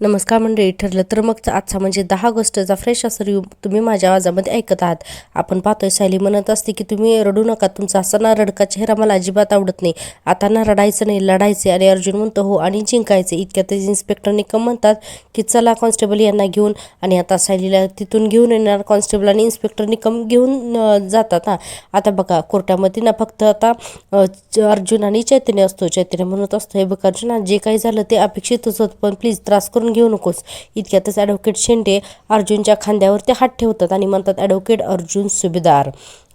नमस्कार मंडळी. ठरलं तर मग आजचा म्हणजे 10 ऑगस्टचा फ्रेश असा रिव्ह्यू तुम्ही माझ्या आवाजामध्ये ऐकत आहात. आपण पाहतोय सायली म्हणत असते की तुम्ही रडू नका, तुमचा असा ना रडका चेहरा मला अजिबात आवडत नाही, आता ना रडायचं नाही लढायचे. आणि अर्जुन म्हणतो हो आणि जिंकायचे. इतक्यातच इन्स्पेक्टर निकम म्हणतात की चला कॉन्स्टेबल यांना घेऊन. आणि आता सायलीला तिथून घेऊन येणार कॉन्स्टेबल आणि इन्स्पेक्टर निकम घेऊन जातात. आता बघा कोर्टामध्ये ना फक्त आता अर्जुन आणि चैतन्य असतो. चैतन्य म्हणत असतो हे बघ अर्जुन, जे काही झालं ते अपेक्षितच होतं, पण प्लीज त्रास करून घेऊ नकोस. इतक्यातच ॲडव्होकेट शेंडे अर्जुनच्या खांद्यावर ते हात ठेवतात आणि म्हणतात ॲडव्होकेट अर्जुन सुभेदार,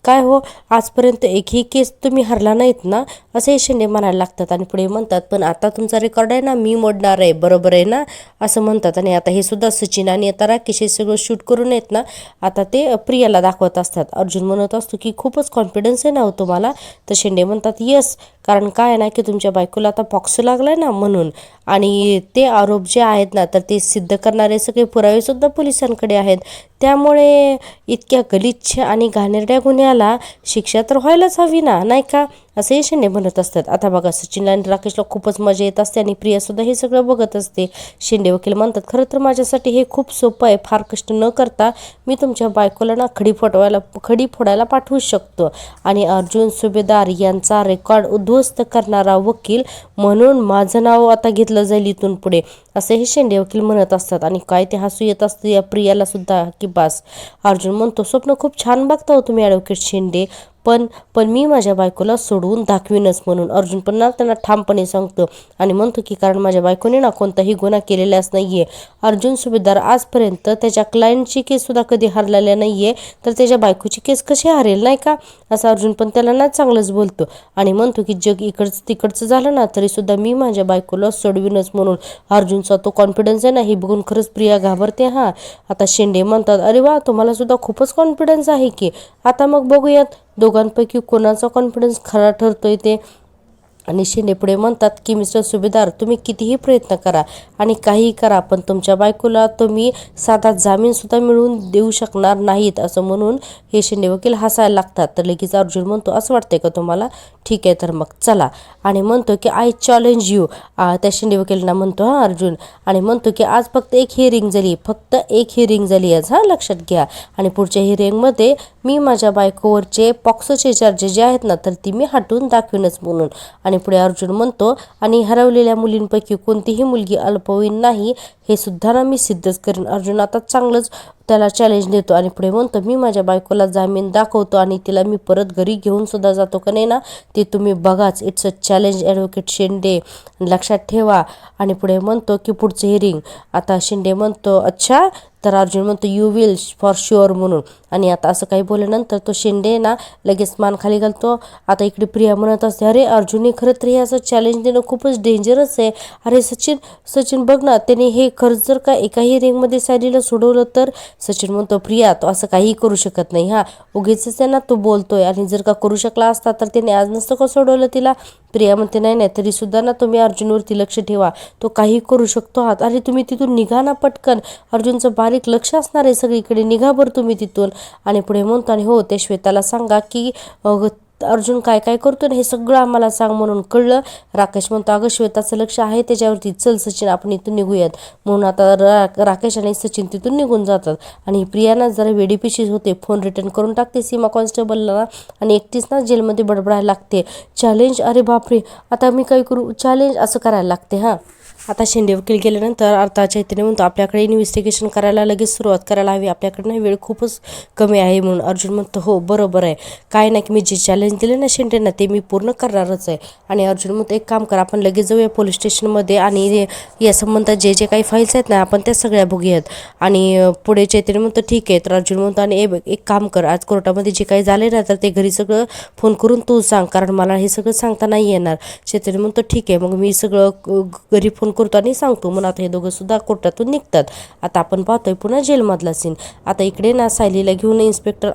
काय हो आजपर्यंत एकही केस तुम्ही हरला नाहीत ना, असे शेंडे म्हणायला लागतात. आणि पुढे म्हणतात पण आता तुमचा रेकॉर्ड आहे ना मी मोडणार आहे, बरोबर आहे ना, असं म्हणतात. आणि आता हे सुद्धा सचिन आणि आता राकेश हे सगळं शूट करून येत ना, आता ते प्रियाला दाखवत असतात. अर्जुन म्हणत असतो की खूपच कॉन्फिडन्स आहे ना हो तुम्हाला. तर शेंडे म्हणतात येस, कारण काय आहे ना की तुमच्या बायकोला आता पॉक्स लागलाय ना म्हणून. आणि ते आरोप जे आहेत ना तर ते सिद्ध करणारे सगळे पुरावेसुद्धा पोलिसांकडे आहेत. त्यामुळे इतक्या गलिच्छ आणि घाणेरड्या गुन्ह्याला शिक्षा तर व्हायलाच हवी ना, नाही का, असे शेंडे म्हणत असतात. आता बघा सचिनला आणि राकेशला खूपच मजा येत असते आणि प्रियासुद्धा हे सगळं बघत असते. शेंडे वकील म्हणतात खरं तर माझ्यासाठी हे खूप सोपं आहे, फार कष्ट न करता मी तुमच्या बायकोला ना खडी फोडायला पाठवू शकतो. आणि अर्जुन सुभेदार यांचा रेकॉर्ड उद्ध्वस्त करणारा वकील म्हणून माझं नाव आता घेतलं जाईल इथून पुढे, असे हे शेंडे वकील म्हणत असतात. आणि काय ते हसू येत असतं या प्रियाला सुद्धा की बास. अर्जुन म्हणतो स्वप्न खूप छान बघता हो तुम्ही ॲडव्होकेट शेंडे, पण मी माझ्या बायकोला सोडवून दाखवीनच म्हणून. अर्जुन पण ना त्यांना ठामपणे सांगतो आणि म्हणतो की कारण माझ्या बायकोने ना कोणताही गुन्हा केलेलाच नाही आहे. अर्जुन सुभेदार आजपर्यंत त्याच्या क्लायंटची केससुद्धा कधी हरलेल्या नाही आहे, तर त्याच्या बायकोची केस कशी हरेल, नाही का, असं अर्जुन पण त्याला ना चांगलंच बोलतो. आणि म्हणतो की जग इकडचं तिकडचं झालं ना तरीसुद्धा मी माझ्या बायकोला सोडवीनच म्हणून. अर्जुनचा तो कॉन्फिडन्स आहे ना हे बघून खरंच प्रिया घाबरते. आता शेंडे म्हणतात अरे वा तुम्हाला सुद्धा खूपच कॉन्फिडन्स आहे की. आता मग बघूयात दोघांपैकी कोणाचा कॉन्फिडन्स खरा ठरतोय ते. आणि शेंडे पुढे म्हणतात की मिस्टर सुभेदार तुम्ही कितीही प्रयत्न करा आणि काहीही करा, पण तुमच्या बायकोला तुम्ही साधा जामीनसुद्धा मिळवून देऊ शकणार नाहीत, असं म्हणून हे शेंडे वकील हसायला लागतात. तर लगेच अर्जुन म्हणतो असं वाटतंय का तुम्हाला, ठीक आहे तर मग चला. आणि म्हणतो की आय चॅलेंज यू, त्या शेंडे वकिलांना म्हणतो अर्जुन. आणि म्हणतो की आज फक्त एक हिअरिंग झाली, फक्त एक हिअरिंग झाली आज, लक्षात घ्या. आणि पुढच्या हिअरिंगमध्ये मी माझ्या बायकोवरचे पॉक्सोचे चार्जेस जे आहेत ना तर ती मी हटवून दाखवीनच म्हणून. आणि पुढे अर्जुन म्हणतो आणि हरवलेल्या मुलींपैकी कोणतीही मुलगी अल्पवयीन नाही हे सुद्धा ना मी सिद्धच करेन. अर्जुन आता चांगलंच त्याला चॅलेंज देतो. आणि पुढे म्हणतो मी माझ्या बायकोला जामीन दाखवतो आणि तिला मी परत घरी घेऊन सुद्धा जातो का नाही ना ते तुम्ही बघाच. इट्स अ चॅलेंज ॲडव्होकेट शेंडे, लक्षात ठेवा. आणि पुढे म्हणतो की पुढचं हिअरिंग. आता शेंडे म्हणतो अच्छा, तर अर्जुन म्हणतो यू विल फॉर शुअर म्हणून. आणि आता असं काही बोलल्यानंतर तो शेंडे ना लगेच मान खाली घालतो. आता इकडे प्रिया म्हणत असते अरे अर्जुनने खरं तर हे असं चॅलेंज देणं खूपच डेंजरस आहे. अरे सचिन बघ ना, त्याने हे खरंच जर का एका हिअरिंगमध्ये सायलीला सोडवलं तर. सचिन म्हणतो प्रिया तो असं काही करू शकत नाही, उगीच आहे ना तो बोलतोय, आणि जर का करू शकला असता तर त्याने आज नसतं का सोडवलं तिला. प्रिया म्हणते नाही तरीसुद्धा ना तुम्ही अर्जुनवरती लक्ष ठेवा, तो काही करू शकतो आहात. अरे तुम्ही तिथून निघा ना पटकन, अर्जुनचं बारीक लक्ष असणार आहे सगळीकडे, निघा बरं तुम्ही तिथून. आणि पुढे म्हणतो आणि हो ते श्वेताला सांगा की अर्जुन काय काय करतो ना हे सगळं आम्हाला सांग म्हणून. कळलं. राकेश म्हणतो अगं श्वेताचं लक्ष आहे त्याच्यावरती, चल सचिन आपण इथून निघूयात म्हणून. आता राकेश आणि सचिन तिथून निघून जातात. आणि प्रियाना जरा वेडीपिशीच होते, फोन रिटर्न करून टाकते सीमा कॉन्स्टेबलला आणि एकटीच ना जेलमध्ये बडबडायला लागते. चॅलेंज, अरे बापरे आता मी काय करू, चॅलेंज असं करायला लागते. आता शेंडे वकील गेल्यानंतर आता चैतन्य म्हणतो आपल्याकडे इन्व्हेस्टिगेशन करायला लगेच सुरुवात करायला हवी, आपल्याकडनं वेळ खूपच कमी आहे म्हणून. अर्जुन म्हणतो हो बरोबर आहे, काय नाही की मी जे चॅलेंज दिले ना शेंडेंना ते मी पूर्ण करणारच आहे. आणि अर्जुन म्हणतो एक काम करा आपण लगेच जाऊया पोलीस स्टेशनमध्ये आणि या संबंधात जे जे काही फाईल्स आहेत ना आपण त्या सगळ्या बघूयात. आणि पुढे चैतन्य म्हणतो ठीक आहे. तर अर्जुन म्हणतो आणि एक काम कर, आज कोर्टामध्ये जे काही झाले ना तर ते घरी सगळं फोन करून तू सांग, कारण मला हे सगळं सांगता नाही येणार. चैतन्य म्हणतो ठीक आहे, मग मी सगळं घरी फोन करतो आणि सांगतो. म्हणून आता हे दोघं सुद्धा कोर्टातून निघतात. आता आपण पाहतोय पुन्हा जेलमधला सीन. आता इकडे ना सायलीला घेऊन इन्स्पेक्टर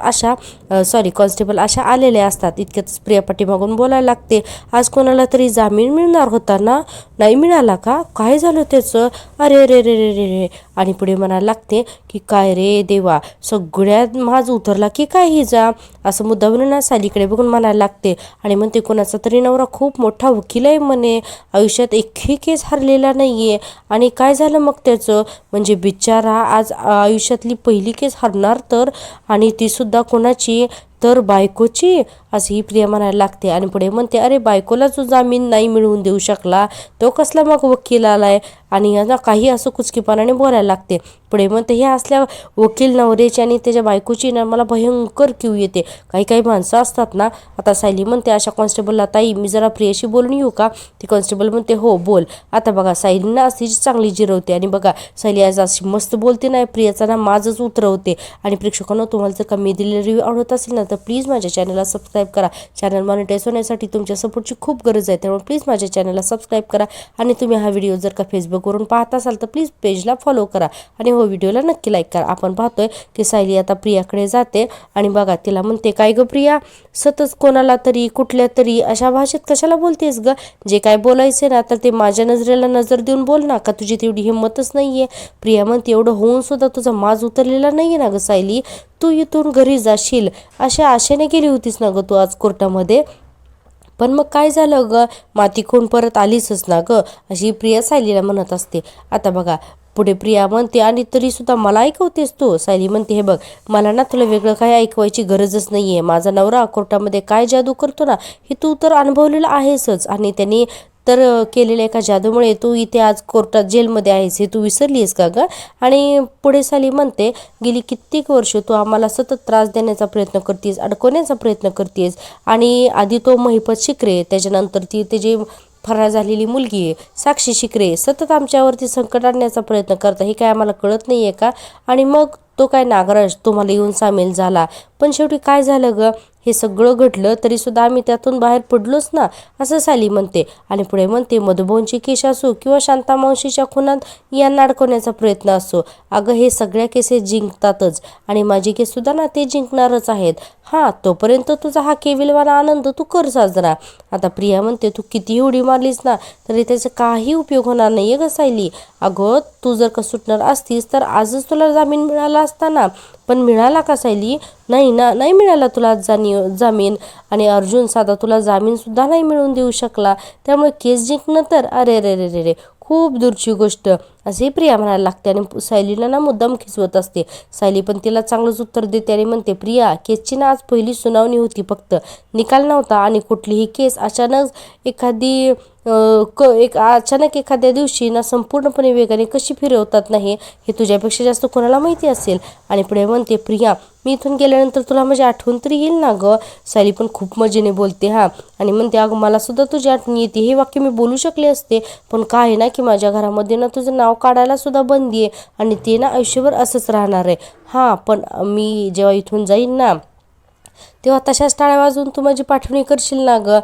कॉन्स्टेबल आशा आलेल्या असतात. इतक्यातच प्रिया पाठीमागून बोलायला लागते आज कोणाला तरी जामीन मिळणार होता ना, नाही मिळाला का, काय झालं त्याचं, अरे रे रे रे रे रे. आणि पुढे म्हणायला लागते की काय रे देवा, सगळ्यात माझ उतरला की काय हिचा, असं मुद्दामून ना सायलीकडे बघून म्हणायला लागते. आणि म्हणते कोणाचा तरी नवरा खूप मोठा वकील आहे म्हणे, आयुष्यात एकही केस हरलेला नाहीये. आणि काय झालं मग त्याचं, म्हणजे बिचारा आज आयुष्यातली पहिली केस हरणार तर, आणि ती सुद्धा कोणाची तर बायकोची, असं ही प्रिया म्हणायला लागते. आणि पुढे म्हणते अरे बायकोला जो जामीन नाही मिळवून देऊ शकला तो कसला मग वकील आलाय, आणि ना काही असं कुचकीपणाने बोलायला लागते. पुढे म्हणते हे असल्या वकील नवऱ्याची आणि त्याच्या बायकोची ना मला भयंकर किव येते. काही काही माणसं असतात ना. आता सायली म्हणते अशा कॉन्स्टेबलला ताई मी जरा प्रियाशी बोलून येऊ का. ती कॉन्स्टेबल म्हणते हो बोल. आता बघा सायलीना अशी चांगली जिरवते आणि बघा सायली आज अशी मस्त बोलते ना, प्रियाचा ना माझच उतरवते. आणि प्रेक्षकांनो तुम्हाला जर का मी दिलेले रिव्ह्यू आवडत असेल ना तर प्लीज माझ्या चॅनलला सबस्क्राईब करा. चॅनल मॉनिटाईज होण्यासाठी तुमच्या सपोर्टची खूप गरज आहे, त्यामुळे प्लीज माझ्या चॅनलला सबस्क्राईब करा. आणि तुम्ही हा व्हिडिओ जर का फेसबुकवरून पाहत असाल तर प्लीज पेजला फॉलो करा आणि हो व्हिडिओला नक्की लाईक करा. आपण पाहतोय की सायली आता प्रियाकडे जाते आणि बघा तिला म्हणते काय ग प्रिया, सतत कोणाला तरी कुठल्या तरी अशा भाषेत कशाला बोलतेस ग, जे काय बोलायचे ना तर ते माझ्या नजरेला नजर देऊन बोल ना, का तुझी तेवढी हिंमतच नाहीये. प्रिया म्हणते एवढं होऊन सुद्धा तुझा माज उतरलेला नाहीये ना ग सायली, तू इथून घरी जाशील अशा आशेने गेली होतीस ना ग तू आज कोर्टामध्ये, पण मग काय झालं ग, माती खून परत आलीसच ना ग, अशी प्रिया सायलीला म्हणत असते. आता बघा पुढे प्रिया म्हणते आणि तरी सुद्धा मला ऐकवतेस तू. सायली म्हणते हे बघ मला ना तुला वेगळं काय ऐकवायची गरजच नाहीये, माझा नवरा कोर्टामध्ये काय जादू करतो ना हे तू तर अनुभवलेलं आहेसच, आणि त्यांनी तर केलेल्या एका जादूमुळे तू इथे आज कोर्टात जेलमध्ये आहेस हे तू विसरलीस का ग. आणि पुढे सायली म्हणते गेली कित्येक वर्ष तू आम्हाला सतत त्रास देण्याचा प्रयत्न करतेस, अडकवण्याचा प्रयत्न करतेस, आणि आधी तो महिपत शिकरे, त्याच्यानंतर ती त्याची फरार झालेली मुलगी साक्षी शिकरे सतत आमच्यावरती संकट आणण्याचा प्रयत्न करता, हे काय आम्हाला कळत नाहीये का. आणि मग तो काय नागराज तुम्हाला येऊन सामील झाला, पण शेवटी काय झालं ग, हे सगळं घडलं तरी सुद्धा आम्ही त्यातून बाहेर पडलोच ना, असं सायली म्हणते. आणि पुढे म्हणते मधुभाऊंची केस असो किंवा शांतामावशीच्या खुनात यांना अडकवण्याचा प्रयत्न असो, अगं हे सगळ्या केसेस जिंकतातच आणि माझी केस सुद्धा ना ते जिंकणारच आहेत. हां तोपर्यंत तुझा हा केविलवाना आनंद तू कर साजरा. आता प्रिया म्हणते तू कितीही उडी मारलीस ना तरी त्याचा काही उपयोग होणार नाही आहे ग सायली, अगं तू जर का सुटणार असतीस तर आजच तुला जामीन मिळाला असता ना, पण मिळाला का सायली, नाही ना, नाही मिळाला तुला जामीन, आणि अर्जुन साधा तुला जामीन सुद्धा नाही मिळवून देऊ शकला, त्यामुळे केस जिंकणं तर अरे रे रे रे रे खूप दूरची गोष्ट, असे प्रिया म्हणायला लागते. आणि सायलीला ना मुद्दाम खिसवत असते. सायली पण तिला चांगलंच उत्तर देते आणि म्हणते प्रिया केसची ना आज पहिली सुनावणी होती, फक्त निकाल नव्हता, आणि कुठलीही केस अचानक एखाद्या दिवशी ना संपूर्णपणे वेगाने कशी फिरवतात नाही हे तुझ्यापेक्षा जास्त कोणाला माहिती असेल. आणि पुढे म्हणते प्रिया मी इथून गेल्यानंतर तुला माझी आठवण तरी येईल ना ग. सायली पण खूप मजेने बोलते हा, आणि म्हणते अगं मला सुद्धा तुझी आठवण येते, हे वाक्य मी बोलू शकले असते, पण काय आहे ना की माझ्या घरामध्ये ना तुझं नाव काढायला सुद्धा बंदी आहे आणि ते ना आयुष्यभर असंच राहणार आहे. हां पण मी जेव्हा इथून जाईन ना तेव्हा तशाच टाळ्या वाजवून तू माझी पाठवणी करशील ना ग.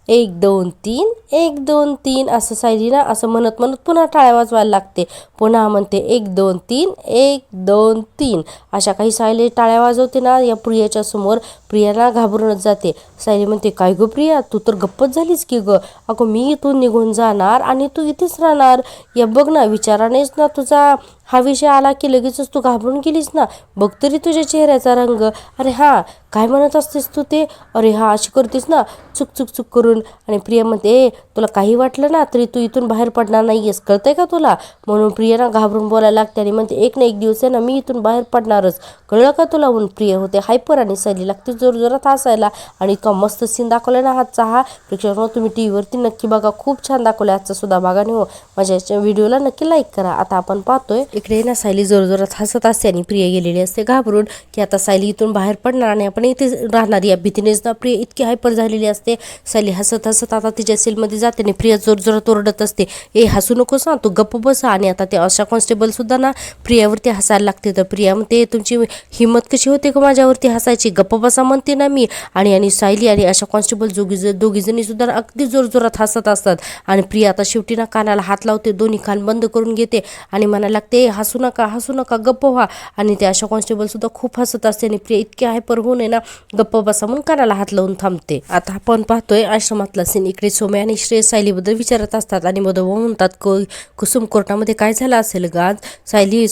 1 2 3 1 2 3 असं सायली ना असं म्हणत म्हणत पुन्हा टाळ्या वाजवायला लागते. पुन्हा म्हणते 1 2 3 1 2 3 अशा काही सायली टाळ्या वाजवते ना या प्रियाच्या समोर. प्रियाला घाबरूनच जाते. सायली म्हणते काय गो प्रिया तू तर गप्पच झालीस की ग, अगं मी इथून निघून जाणार आणि तू इथेच राहणार, या बघ ना विचारानेच ना तुझा हा विषय आला की लगेचच तू घाबरून गेलीस ना, बघ तरी तुझ्या चेहऱ्याचा रंग, अरे हां काय म्हणत असतेस तू ते, अरे हा अशी करतेस ना चुक चुक चुक करून. आणि प्रिया म्हणते तुला काही वाटलं ना तरी तू इथून बाहेर पडणार नाही आहेस, कळतंय का तुला. म्हणून प्रिया ना घाबरून बोलायला लागते आणि म्हणते एक ना एक दिवस आहे ना मी इथून बाहेर पडणारच, कळलं का तुला. म्हणून प्रिया होते हायपर आणि सायली लागते जोरजोरात हसायला. आणि इतका मस्त सीन दाखवला ना आजचा हा, प्रेक्षकांनो तुम्ही टी व्हीवरती नक्की बघा, खूप छान दाखवला आजचा सुद्धा बघा. हो माझ्या व्हिडिओला नक्की लाईक करा. आता आपण पाहतोय इकडे ना सायली जोरजोरात हसत असते आणि प्रिया गेलेली असते घाबरून की आता सायली इथून बाहेर पडणार आणि आपण इथे राहणार, या भीतीनेच ना प्रिया इतकी हायपर झालेली असते. सायली हसत हसत आता तिच्या सेलमध्ये जाते आणि प्रिया जोरजोरात ओरडत असते ए हसू नकोस ना तू गप्प बस. आणि आता ते अशा कॉन्स्टेबल सुद्धा ना प्रियावरती हसायला लागते. तर प्रिया म्हणते तुमची हिंमत कशी होते का माझ्यावरती हसायची, गप्प बसा म्हणते ना मी. आणि सायली आणि अशा कॉन्स्टेबल दोघीजणी सुद्धा अगदी जोरजोरात हसत असतात. आणि प्रिया आता शेवटी ना कानाला हात लावते, दोन्ही कान बंद करून घेते आणि म्हणायला लागते हसू नका गप्प व्हा. आणि ते अशा कॉन्स्टेबल सुद्धा खूप हसत असते आणि प्रिया इतकी हायपर होऊन आहे ना गप्प बसा म्हणून कानाला हात लावून थांबते. आता आपण पाहतोय आश्रमातला सीन. इकडे सोम्या आणि श्रेय सायलीबद्दल विचारत असतात आणि मधोमध म्हणतात कुसुम कोर्टामध्ये काय झालं असेल ग आज? सायली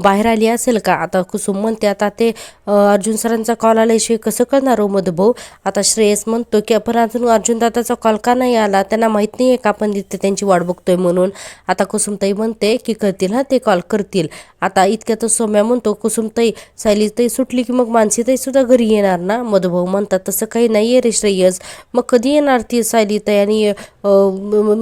बाहेर आली असेल का? आता कुसुम म्हणते आता ते अर्जुन सरांचा कॉल आल्याशिवाय कसं करणार हो मधुभाऊ? आता श्रेयस म्हणतो की आपण अजून अर्जुन दादाचा कॉल का नाही आला? त्यांना माहीत नाही आहे का आपण तिथे त्यांची वाट बघतोय म्हणून? आता कुसुमताई म्हणते की करतील, ते कॉल करतील. आता इतक्यातच सोम्या म्हणतो कुसुमताई सायलीताई सुटली की मग मानसीताई सुद्धा घरी येणार ना? मधुभाऊ म्हणतात तसं काही नाही आहे रे श्रेयस, मग कधी येणार ती सायलीताई आणि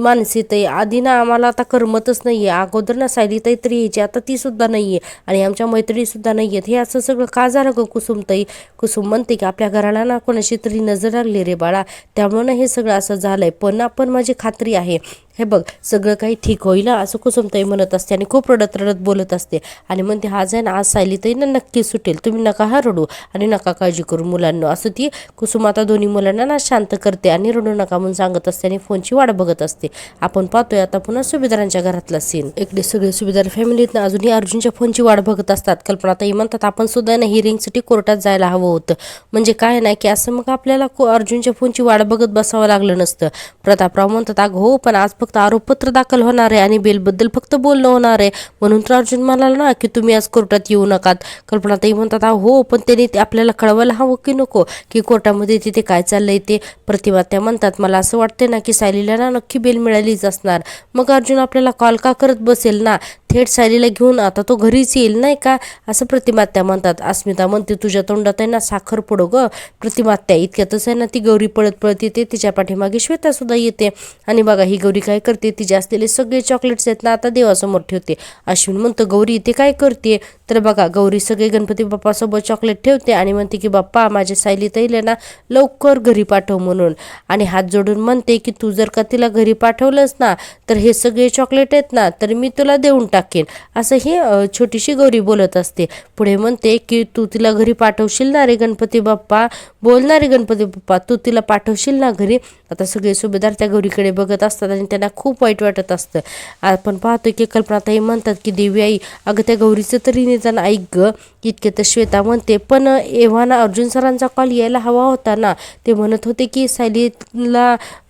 मानसीताई? आधी ना आम्हाला आता करमतच नाही आहे. अगोदर ना सायलीताई तरी यायची, आता ती सुद्धा नाही आहे आणि आमच्या मैत्रिणी सुद्धा नाही आहेत. हे असं सगळं का झालं ग कुसुमताई? कुसुम म्हणते की आपल्या घराला ना कोणाशी तरी नजर लागली रे बाळा, त्यामुळे ना हे सगळं असं झालंय. पण माझी खात्री आहे हे बघ सगळं काही ठीक होईल असं कुसुमताई म्हणत असते आणि खूप रडत रडत बोलत असते आणि म्हणते आज आहे ना आज सायलीताई ना नक्की सुटेल, तुम्ही नका रडू आणि नका काळजी करू मुलांना, असं ती कुसुम आता दोन्ही मुलांना ना शांत करते आणि रडू नका म्हणून सांगत असते आणि फोनची वाट बघत असते. आपण पाहतोय आता पुन्हा सुभेदारांच्या घरातला सीन. इकडे सगळे सुभेदार फॅमिलीत ना अजूनही अर्जुनच्या फोनची वाट बघत असतात. कल्पनाताई म्हणतात आपण सुद्धा ना हिअरिंगसाठी कोर्टात जायला हवं होतं. म्हणजे काय नाही की असं मग आपल्याला अर्जुनच्या फोनची वाट बघत बसावं लागलं नसतं. प्रतापराव म्हणतात अगं हो, पण आज फक्त आरोपपत्र दाखल होणार आहे आणि बेलबद्दल फक्त बोलणं होणार आहे, म्हणून तर अर्जुन म्हणाला ना की तुम्ही आज कोर्टात येऊ नकात. कल्पनाताई म्हणतात हो, पण त्यांनी आपल्याला कळवायला हवं की नको की कोर्टामध्ये तिथे काय चाललंय ते? प्रतिभा त्या म्हणतात मला असं वाटते ना की सायलीला ना नक्की बेल मिळालीच असणार, मग अर्जुन आपल्याला कॉल का करत बसेल ना? थेट सायलीला घेऊन आता तो घरीच येईल नाही का, असं प्रतिमात्या म्हणतात. अस्मिता म्हणते तुझ्या तोंडात आहे ना साखर पडो ग प्रतिमात्या. इतक्यातच आहे ना ती गौरी पळत पळत येते, तिच्या पाठीमागे श्वेता सुद्धा येते आणि बघा ही गौरी काय करते, तिचे असलेले सगळे चॉकलेट्स आहेत ना आता देवासमोर ठेवते. अश्विन म्हणतो गौरी ते काय करते? तर बघा गौरी सगळे गणपती बाप्पासोबत चॉकलेट ठेवते आणि म्हणते की बाप्पा माझ्या सायलीताईला ना लवकर घरी पाठव म्हणून, आणि हात जोडून म्हणते की तू जर का तिला घरी पाठवलंस ना तर हे सगळे चॉकलेट आहेत ना तर मी तुला देऊन टाकेन, असं ही छोटीशी गौरी बोलत असते. पुढे म्हणते की तू तिला घरी पाठवशील ना रे गणपती बाप्पा, बोलणारे गणपती बाप्पा तू तिला पाठवशील ना घरी? आता सगळे सुभेदार त्या गौरीकडे बघत असतात आणि त्यांना खूप वाईट वाटत असतं. आपण पाहतोय की कल्पनाताई म्हणतात की देवी आई अगं त्या गौरीचं तरी निदान ऐक ग. इतके तर श्वेता म्हणते पण एव्हा अर्जुन सरांचा कॉल यायला हवा होता ना, ते म्हणत होते की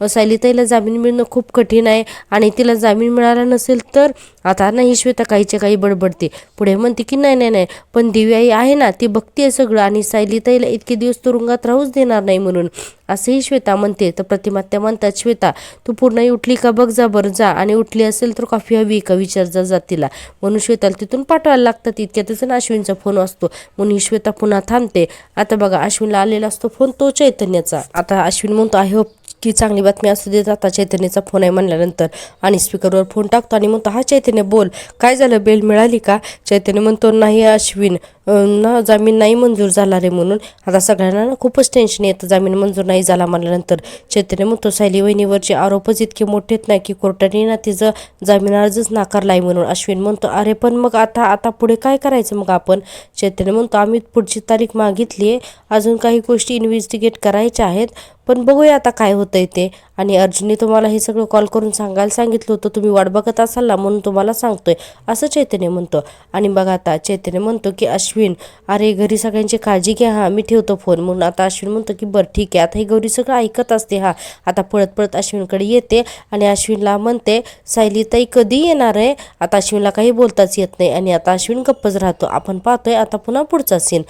सायलीताईला जामीन मिळणं खूप कठीण आहे आणि तिला जामीन मिळाला नसेल तर. आता नाही श्वेता काहीच्या काही बडबडते. पुढे म्हणते की नाही पण देवी आई आहे ना, ती बघते सगळं आणि सायलीताईला इतके दिवस तुरुंगात राहूच देणार नाही म्हणून, असंही श्वेता म्हणते. तर प्रतिमात्या म्हणतात श्वेता तू पूर्ण उठली का बघ जा बरं जा, आणि उठली असेल तर कॉफी हवी का विचार जा तिला, म्हणून श्वेताला तिथून पाठवायला लागतात. इतक्यातच ना अश्विनचा फोन असतो म्हणून ही श्वेता पुन्हा थांबते. आता बघा अश्विनला आलेला असतो फोन तो चैतन्याचा. आता अश्विन म्हणतो आय होप की चांगली बातमी असू देत. आता चैतन्याचा फोन आहे म्हणल्यानंतर आणि स्पीकरवर फोन टाकतो आणि म्हणतो हा चैतन्य बोल, काय झालं बेल मिळाली का? चैतन्य म्हणतो नाही अश्विन ना जामीन नाही मंजूर झाला रे म्हणून. आता सगळ्यांना ना खूपच टेन्शन येतं जामीन मंजूर नाही झाला म्हणल्यानंतर. चैतन्य म्हणतो सायली वहिनीवरचे आरोपच इतके मोठे आहेत ना की कोर्टाने ना तिचं जामीन अर्जच नाकारलाय म्हणून. अश्विन म्हणतो अरे पण मग आता पुढे काय करायचं मग आपण? चैतन्य म्हणतो आम्ही पुढची तारीख मागितली आहे, अजून काही गोष्टी इन्व्हेस्टिगेट करायच्या आहेत पण बघूया आता काय होतंय ते. आणि अर्जुनने तुम्हाला हे सगळं कॉल करून सांगायला सांगितलं होतं, तुम्ही वाट बघत असाल ना म्हणून तुम्हाला सांगतोय असं चैतन्य म्हणतो. आणि बघा आता चैतन्य म्हणतो की अश्विन अरे घरी सगळ्यांची काळजी घ्या हा, मी ठेवतो फोन म्हणून. आता अश्विन म्हणतो की बरं ठीक आहे. आता ही गौरी सगळं ऐकत असते हा. आता पळत अश्विनकडे येते आणि अश्विनला म्हणते सायलीताई कधी येणार आहे? आता अश्विनला काही बोलताच येत नाही आणि आता अश्विन गप्पच राहतो. आपण पाहतोय आता पुन्हा पुढचा सीन.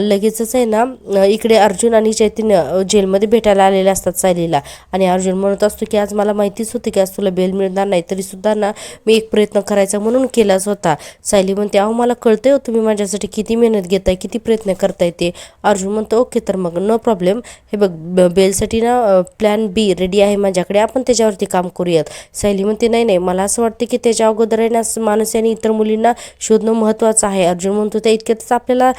लगेचच आहे ना इकडे अर्जुन आणि चैतन्य जेलमध्ये भेटायला आलेले असतात सायलीला आणि अर्जुन म्हणत असतो की आज मला माहितीच होतं की आज तुला बेल मिळणार नाही, तरी सुद्धा ना मी एक प्रयत्न करायचा म्हणून केलाच होता. सायली म्हणते अहो मला कळतंय हो तुम्ही माझ्यासाठी किती मेहनत घेताय, किती प्रयत्न करताय ते. अर्जुन म्हणतो ओके तर मग नो प्रॉब्लेम, हे बघ बेलसाठी ना प्लॅन बी रेडी आहे माझ्याकडे, आपण त्याच्यावरती काम करूयात. सायली म्हणते नाही मला असं वाटते की त्याच्या अगोदर आहे ना मानसी आणि इतर मुलींना शोधणं महत्त्वाचं आहे. अर्जुन म्हणतो त्या इतक्यातच आपल्याला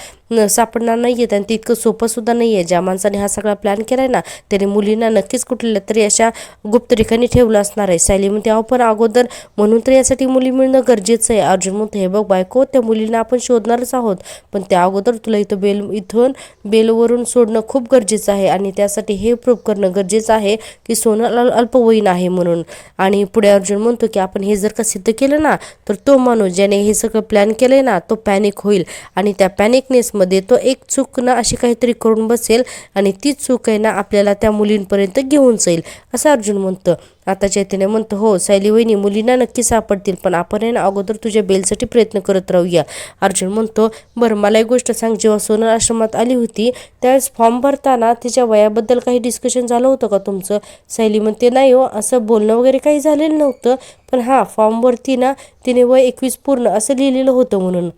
सापडणार नाही आहेत आणि ते इतकं सोपं सुद्धा नाही आहे. ज्या माणसाने हा सगळा प्लॅन केलाय ना त्याने मुलींना नक्कीच कुठल्या तरी अशा गुप्त ठिकाणी ठेवलं असणार आहे. सायली म्हणते अहो पण अगोदर म्हणून तर यासाठी मुली मिळणं गरजेचं आहे. अर्जुन म्हणतो हे बघ बायको त्या मुलींना आपण शोधणारच आहोत, पण त्या अगोदर तुला इथून बेलवरून सोडणं खूप गरजेचं आहे आणि त्यासाठी हे प्रूव्ह करणं गरजेचं आहे की सोनल अल्पवयीन आहे म्हणून. आणि पुढे अर्जुन म्हणतो की आपण हे जर का सिद्ध केलं ना तर तो माणूस ज्याने हे सगळं प्लॅन केलंय ना तो पॅनिक होईल आणि त्या पॅनिकनेसमध्ये तो एक चूक ना अशी काहीतरी करून बसेल आणि ती चूक आहे ना आपल्याला मला त्या मुलींपर्यंत घेऊन जाईल असं अर्जुन म्हणतं. आता चैतन्य म्हणतं हो सायली वहिनी मुलींना नक्की सापडतील, पण आपण आहे ना अगोदर तुझ्या बेलसाठी प्रयत्न करत राहूया. अर्जुन म्हणतो बरं मला एक गोष्ट सांग, जेव्हा सोनल आश्रमात आली होती त्यावेळेस फॉर्म भरताना तिच्या वयाबद्दल काही डिस्कशन झालं होतं का तुमचं? सायली म्हणते नाही हो, असं बोलणं वगैरे काही झालेलं नव्हतं, पण हां फॉर्मवरती ना तिने वय 21 पूर्ण असं लिहिलेलं होतं म्हणून.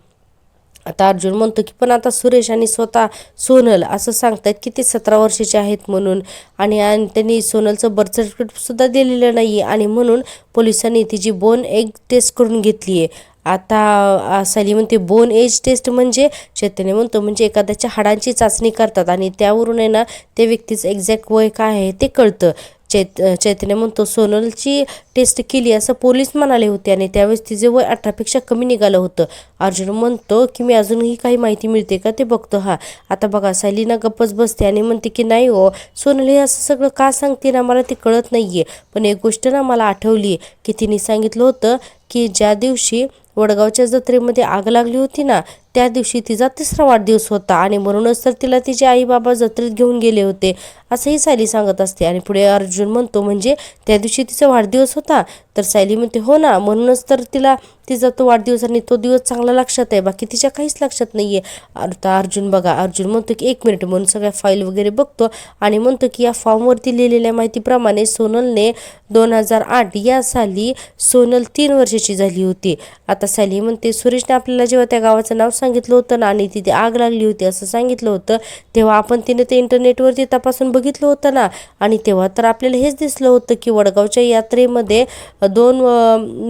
आता अर्जुन म्हणतो की पण आता सुरेश आणि स्वतः सोनल असं सांगतायत की ते 17 वर्षाचे आहेत म्हणून, आणि त्यांनी सोनलचं बर्थ सर्टिफिकेटसुद्धा दिलेलं नाही आहे, आणि म्हणून पोलिसांनी तिची बोन एग टेस्ट करून घेतली आहे. आता सायली म्हणते बोन एज टेस्ट म्हणजे? चैतन्य म्हणतो म्हणजे एखाद्याच्या हाडांची चाचणी करतात आणि त्यावरून आहे ना त्या व्यक्तीचं एक्झॅक्ट वय काय आहे ते कळतं. चैतन्य म्हणतो सोनलची टेस्ट केली असं पोलीस म्हणाले होते आणि त्यावेळेस तिचे वय 18पेक्षा कमी निघालं होतं. अर्जुन म्हणतो की मी अजूनही काही माहिती मिळते का ते बघतो. हा आता बघा सायलीना गप्पच बसते आणि म्हणते की नाही हो सोनल हे असं सगळं का सांगते ना मला ते कळत नाहीये, पण एक गोष्ट ना मला आठवली की तिने सांगितलं होतं की ज्या दिवशी वडगावच्या जत्रेमध्ये आग लागली होती ना त्या दिवशी तिचा 3रा वाढदिवस होता आणि म्हणूनच तर तिला तिचे आई बाबा जत्रेत घेऊन गेले होते असंही सायली सांगत असते. आणि पुढे अर्जुन म्हणतो म्हणजे त्या दिवशी तिचा वाढदिवस होता? तर सायली म्हणते हो ना, म्हणूनच तर तिचा तो वाढदिवस आणि तो दिवस चांगला लक्षात आहे, बाकी तिच्या काहीच लक्षात नाहीये. आता अर्जुन बघा अर्जुन म्हणतो की 1 मिनिट म्हणून सगळ्या फाईल वगैरे बघतो आणि म्हणतो की या फॉर्मवरती लिहिलेल्या माहितीप्रमाणे सोनलने 2008 या साली सोनल 3 वर्षाची झाली होती. आता सायली म्हणते सुरेशने आपल्याला जेव्हा त्या गावाचं नाव सांगितलं होतं ना आणि तिथे आग लागली होती असं सांगितलं होतं तेव्हा आपण तिने ते इंटरनेटवरती तपासून बघितलं होतं ना, आणि तेव्हा तर आपल्याला हेच दिसलं होतं की वडगावच्या यात्रेमध्ये 2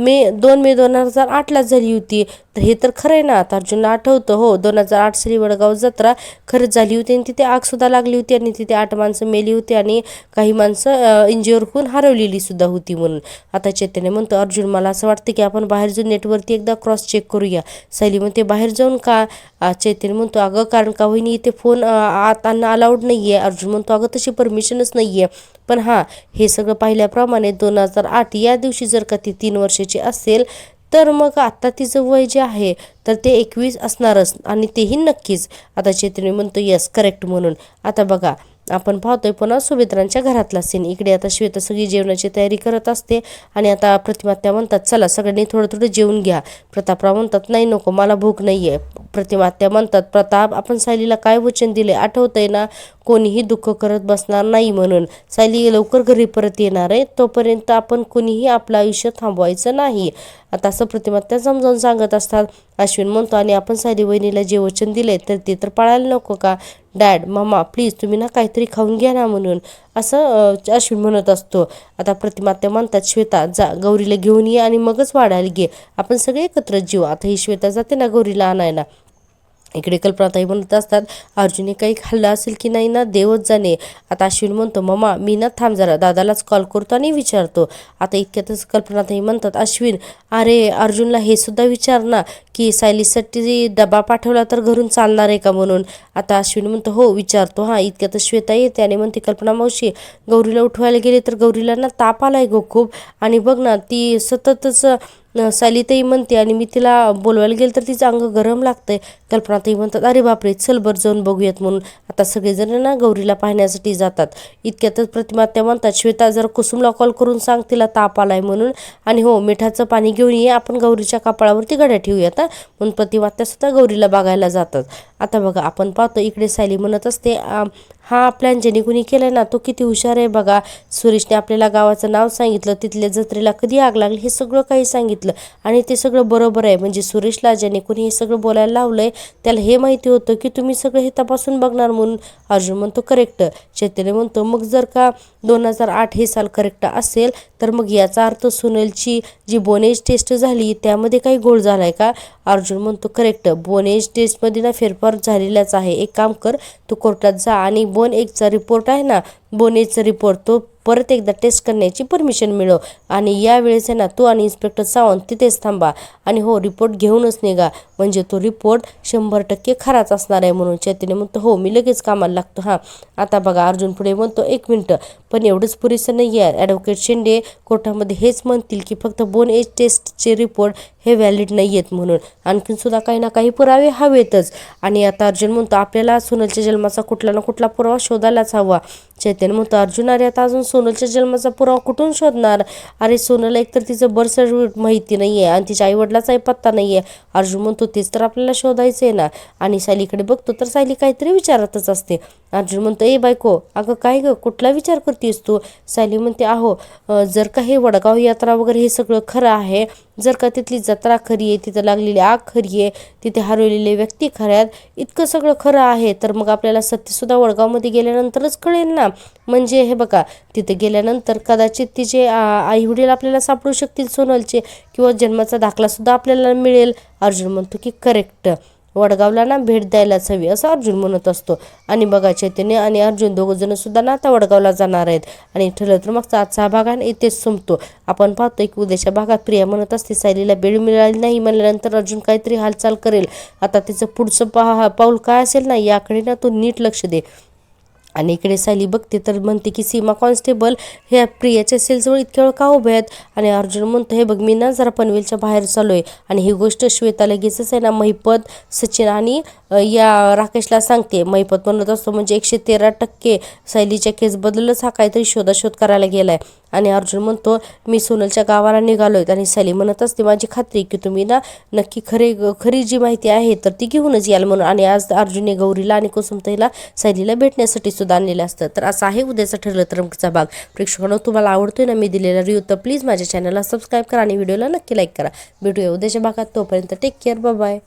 मे 2008ला झाली होती. तर हे तर खरं आहे ना. आता अर्जुनला आठवतं हो 2008 साली वडगाव जत्रा खरंच झाली होती आणि तिथे आगसुद्धा लागली होती आणि तिथे 8 माणसं मेली होती आणि काही माणसं इंज्युअर होऊन हरवलेली सुद्धा होती म्हणून. आता चैतन्य म्हणतो अर्जुन मला असं वाटतं की आपण बाहेर जाऊन नेटवरती एकदा क्रॉस चेक करूया. सायली म्हणते बाहेर जाऊन का? चैतन्य म्हणतो अगं कारण का वहिनी इथे फोन आत आणणं अलाउड नाही आहे. अर्जुन म्हणतो अगं तशी परमिशनच नाही आहे, पण हां हे सगळं पाहिल्याप्रमाणे 2008 या दिवशी जर का ती 3 वर्षाची असेल तर मग आता तिचं वय जे आहे तर ते 21 असणारच आणि तेही नक्कीच. आता चैतन्य म्हणतो यस करेक्ट म्हणून. आता बघा आपण पाहतोय पुन्हा सुमित्रांच्या घरातला सीन. इकडे आता श्वेता सगळी जेवणाची तयारी करत असते आणि आता प्रतिमा त्या म्हणतात चला सगळ्यांनी थोडं थोडं जेवून घ्या. प्रतापराव म्हणतात नाही नको मला भूक नाही आहे. प्रतिमा त्या म्हणतात प्रताप आपण सायलीला काय वचन दिले आठवतंय ना, कोणीही दुःख करत बसणार नाही म्हणून. सायली लवकर घरी परत येणार आहे, तोपर्यंत आपण कोणीही आपलं आयुष्य थांबवायचं नाही. आता असं प्रतिमा त्या समजावून सांगत असतात. अश्विन म्हणतो आणि आपण सायली वहिनीला जे वचन दिले तर ते तर पाळायला नको का? डॅड मम्मा प्लीज तुम्ही ना काहीतरी खाऊन घ्या ना म्हणून असं अश्विन म्हणत असतो. आता प्रतिमा त्या म्हणतात श्वेता जा गौरीला घेऊन ये आणि मगच वाढायला घे, आपण सगळे एकत्र जेवू. आता ही श्वेता जाते ना गौरीला आणायला. इकडे कल्पनाताई म्हणत असतात अर्जुनने काही खाल्लं असेल की नाही ना देवच जाणे. आता अश्विन म्हणतो मम्मा मी ना थांब जरा दादालाच कॉल करतो आणि विचारतो. आता इतक्यातच कल्पनाताई म्हणतात अश्विन अरे अर्जुनला हे सुद्धा विचार ना की सायलीसाठी डबा पाठवला तर घरून चालणार आहे का म्हणून. आता अश्विन म्हणतो हो विचारतो. हां इतक्यातच श्वेता येते आणि म्हणते कल्पना मावशी गौरीला उठवायला गेले तर गौरीला ना ताप आलाय गो खूप, आणि बघ ना ती सततच सायलीताई म्हणते आणि मी तिला बोलवायला गेलं तर तिचं अंग गरम लागतंय. कल्पनाताई म्हणतात अरे बापरे चल बरं जाऊन बघूयात म्हणून. आता सगळेजण ना गौरीला पाहण्यासाठी जातात. इतक्यातच प्रतिमा त्या म्हणतात श्वेता जर कुसुमला कॉल करून सांग तिला ताप आलाय म्हणून, आणि हो मिठाचं पाणी घेऊन ये आपण गौरीच्या कपाळावरती घड्या ठेवूयात म्हणून प्रतिमा त्या सुद्धा गौरीला बघायला जातात. आता बघा आपण पाहतो इकडे सायली म्हणत असते हा प्लॅन ज्याने कुणी केलाय ना तो किती हुशार आहे बघा. सुरेशने आपल्याला गावाचं नाव सांगितलं, तिथल्या जत्रेला कधी आग लागली हे सगळं काही सांगितलं आणि ते सगळं बरोबर आहे. म्हणजे सुरेशला ज्याने कोणी हे सगळं बोलायला लावलंय त्याला हे माहिती होतं की तुम्ही सगळं हे तपासून बघणार म्हणून. अर्जुन म्हणतो करेक्ट. चैतन्य म्हणतो मग जर का 2008 हे साल करेक्ट असेल तर मग याचा अर्थ सोनलची जी बोनेज टेस्ट झाली त्यामध्ये काही घोळ झालाय का? अर्जुन म्हणतो करेक्ट बोनेज टेस्टमध्ये ना फेरफार झालेलाच आहे. एक काम कर तू कोर्टात जा आणि बोन एकचा रिपोर्ट आहे ना बोनेजचा रिपोर्ट तो परत एकदा टेस्ट करण्याची परमिशन मिळव, आणि यावेळेस आहे ना तू आणि इन्स्पेक्टर सावंत तिथेच थांबा आणि हो रिपोर्ट घेऊनच निघा म्हणजे तो रिपोर्ट 100% खराच असणार आहे म्हणून. चैतन्य म्हणतो हो मी लगेच कामाला लागतो. हां आता बघा अर्जुन पुढे म्हणतो 1 मिनटं पण एवढंच पुरेसं नाही आहे. ॲडव्होकेट शिंदे कोर्टामध्ये हेच म्हणतील की फक्त बोन एज टेस्टचे रिपोर्ट हे व्हॅलिड नाही आहेत म्हणून, आणखीन सुद्धा काही ना काही पुरावे हवेतच. आणि आता अर्जुन म्हणतो आपल्याला सोनलच्या जन्माचा कुठला ना कुठला पुरावा शोधायलाच हवा. चैतन्य चैतन्य म्हणतो अर्जुन अरे आता अजून सोनलच्या जन्माचा पुरावा कुठून शोधणार? अरे सोनलला एकतर तिचं बर्थ सर्टिफिकेट माहिती नाही आहे आणि तिच्या आईवडिलाचाही पत्ता नाही आहे. अर्जुन म्हणतो तेच तर आपल्याला शोधायचं आहे ना. आणि सायलीकडे बघतो तर सायली काहीतरी विचारतच असते. अर्जुन म्हणतो ए बायको अगं काय ग कुठला विचार करतेस तू? सायली म्हणते अहो जर का हे वडगाव यात्रा वगैरे हे सगळं खरं आहे, जर का तिथली जत्रा खरी आहे, तिथं लागलेली आग खरी आहे, तिथे हरवलेले व्यक्ती खऱ्यात, इतकं सगळं खरं आहे तर मग आपल्याला सत्यसुद्धा वडगावमध्ये गेल्यानंतरच कळेल ना. म्हणजे हे बघा तिथे गेल्यानंतर कदाचित तिचे आईवडील आपल्याला सापडू शकतील सोनलचे, किंवा जन्माचा दाखलासुद्धा आपल्याला मिळेल. अर्जुन म्हणतो की करेक्ट, वडगावला ना भेट द्यायलाच हवी असं अर्जुन म्हणत असतो. आणि बघा चैतन्य आणि अर्जुन दोघंजण सुद्धा ना आता वडगावला जाणार आहेत. आणि ठरलं तर मग आजचा हा भाग आणि इथेच संपतो. आपण पाहतोय की उद्याच्या भागात प्रिया म्हणत असते सायलीला बेड मिळाली नाही म्हणल्यानंतर अर्जुन काहीतरी हालचाल करेल. आता तिचं पुढचं पाऊल काय असेल ना याकडे ना तो नीट लक्ष दे. आणि इकडे सायली बघते तर म्हणते की सीमा कॉन्स्टेबल ह्या प्रियाच्या सेल्सवर इतक्या वेळ का उभे आहेत? आणि अर्जुन म्हणतो हे बघ मी ना जरा पनवेलच्या बाहेर चालू आहे आणि ही गोष्ट श्वेता लगेचच आहे ना महिपत, सचिन आणि या राकेशला सांगते. महिपत म्हणत असतो म्हणजे 113% सायलीच्या केसबद्दलच हा काहीतरी शोधाशोध करायला गेलाय. आणि अर्जुन म्हणतो मी सोनलच्या गावाला निघालोय. आणि सायली म्हणत असते माझी खात्री की तुम्ही ना नक्की खरी जी माहिती आहे तर ती घेऊनच याल म्हणून. आणि आज अर्जुनने गौरीला आणि कुसुमताईला सायलीला भेटण्यासाठी सुद्धा आणलेलं असतं. तर असं आहे उद्याचा ठरलं तर मगचा भाग. प्रेक्षकांनो तुम्हाला आवडतोय ना मी दिलेला रिव्ह्यू तर प्लीज माझ्या चॅनलला सबस्क्राईब करा आणि व्हिडिओला नक्की लाईक करा. भेटूया उद्याच्या भागात, तोपर्यंत टेक केअर, बाय बाय.